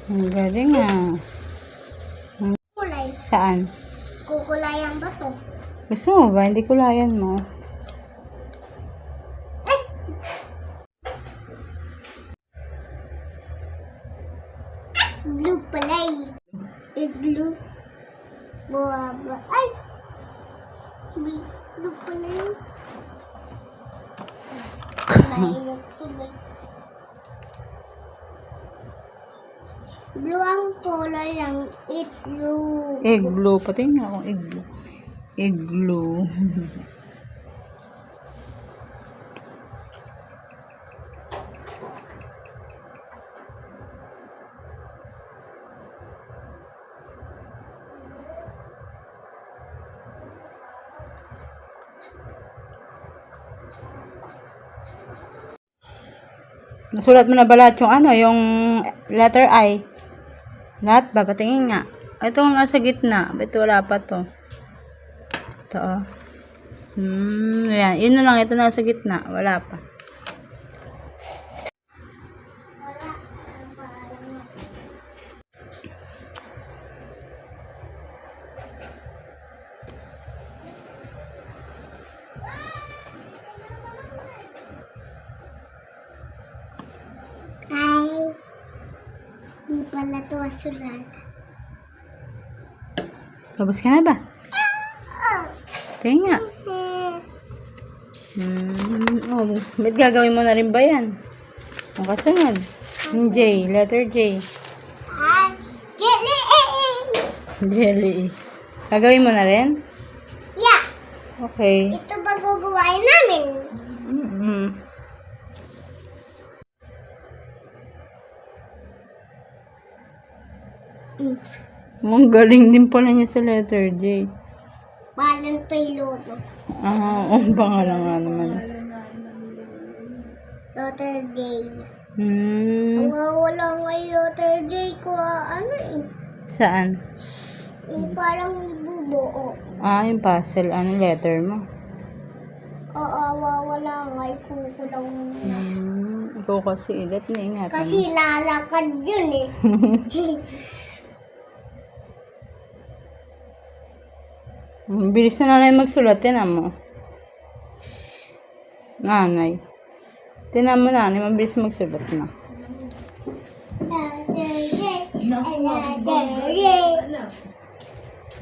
Ang galing ah. Kulay. Saan? Kukulayan ba to? Gusto mo ba? Hindi kulayan mo. Ay! Blue pala eh. Igloo. Buwaba. Ay! Blue pala eh. Mainit tuloy. Blue ang color ng igloo. Igloo. Pati nga akong igloo. Igloo. Nasulat mo na ba lahat yung yung letter I? Lahat ba? Patingin nga. Ito ang nasa gitna. Ito wala pa to. Ito oh. Yan. Yun na lang. Ito nasa gitna. Wala pa. Ay, di pala to sulat. Tapos ka na ba? Tingin nga. Oh, ba't gagawin mo na rin ba yan? Ang kasunod. Yung J. Letter J. Ay, jelly. Jelly is. Gagawin mo na rin? Yeah, Okay. ito ba guguwain namin? Ang galing din pala niya sa letter J. Balang to'y lolo. Ang pangalan nga naman. Letter J. Wala nga yung letter J ko. Ano eh? Saan? Parang ibubuo. Yung puzzle. Anong letter mo? Wala nga. Ikukulang na. Ikaw kasi ilat na ingatan. Kasi lalakad yun eh. Bilis na nanay magsulat. Tinan mo. Nanay. Tinan mo nanay. Mabilis magsulat na.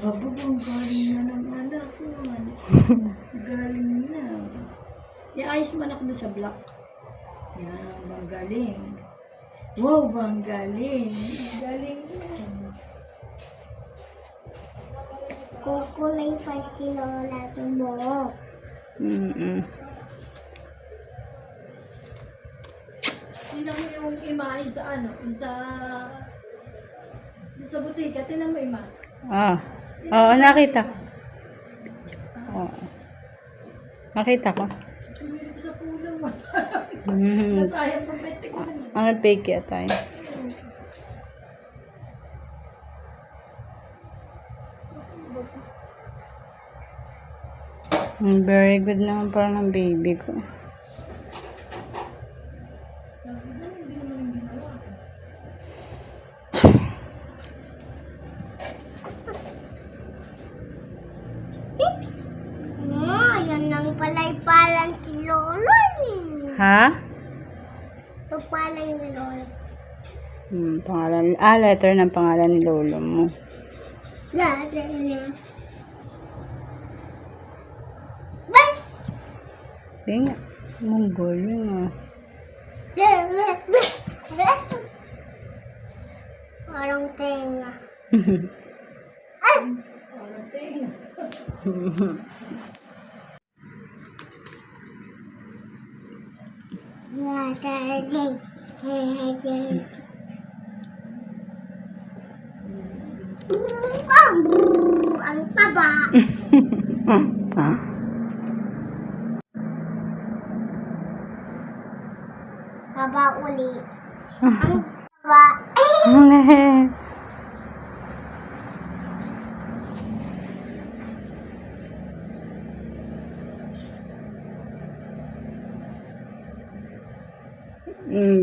Bababang galing na ng anak ko. Galing na. Iayos man ako doon sa block. Yan, bang galing. Wow, bang galing. Galing na. Kukulay pa si Lola ng buhok. Tingnan mo yung imahe sa sa butika. Tingnan mo ima. Oo, nakita ko. Oo. Nakita ko. Tumilip sa pulang mo. Mm. Masayang pagpete ko. Ano fake ya tayo? Very good naman parang ng baby ko. Yan lang pala'y palang si Lolo eh. Ha? Ito palang ni Lolo. Pangalan. Letter ng pangalan ni lolo mo. Letter niya. Bye! Di nga. Monggol yun Parang tenga. Letter J. Ang taba. Taba uli. Ang taba.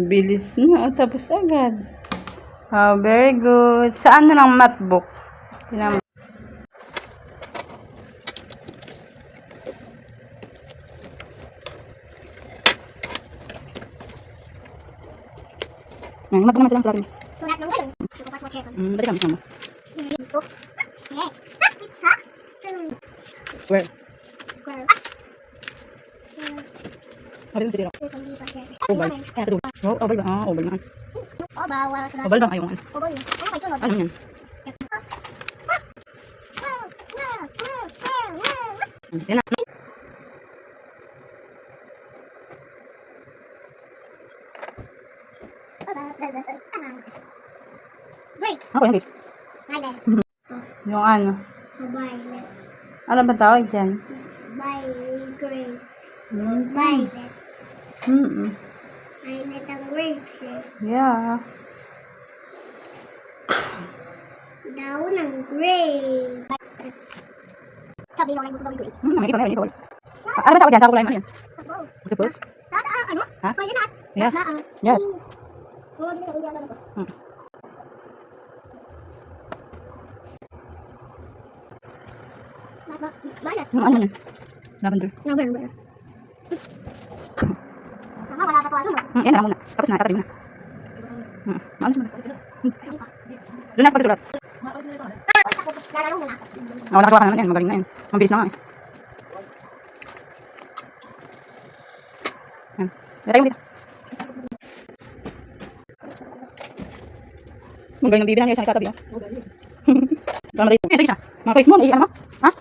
Bilis na. Tapos agad. Oh, very good. Saan na lang math book? Tingnan mo. Math book naman sila. Sulat ng galing. Sulat mo check. Dali kami sama. Ito. Eh. It's ha? Swear. Girl. Sabi mo si Zero. Hindi pa check. Oval. Kaya sa dulo. Oh, oval ba? Ah, oval na. Oh, bawal. Oval ba? Ayaw nga. Oval. Ano may sunod? Ano yan? Yan na. Grapes. Ako yung grapes. Violet. Yung ano. Violet. Ano ba tawag dyan? Grapes. Mm. Violet. Mm-mm. Violet ang grapes eh. Yeah. Daw ng grape. Sabi lang ay gusto gawin grapes. May iba meron ito. Ano ba tawag dyan? Sa kulay mo yan? Tapos. Octopus? Ano? Ha? Pwede na. Yeah. Lahat. Yes. Oo, hindi na ko. Hmm. Violet. Ano yan? Lavender. November. Tama, wala sa tuwa. Yan na lang muna. Tapos na, tatabi mo na. Ano siya muna? Doon na sa pagsulat. Lalaro muna. Wala katuwa ka naman yan. Magaling na yan. Mabilis na nga eh. Yan. Latay mo dito. Magaling ng bibi na niya. Siya nagtatabi. Tama na dito. Yan, tagis na. Mga face mo. Ano mo? Ha?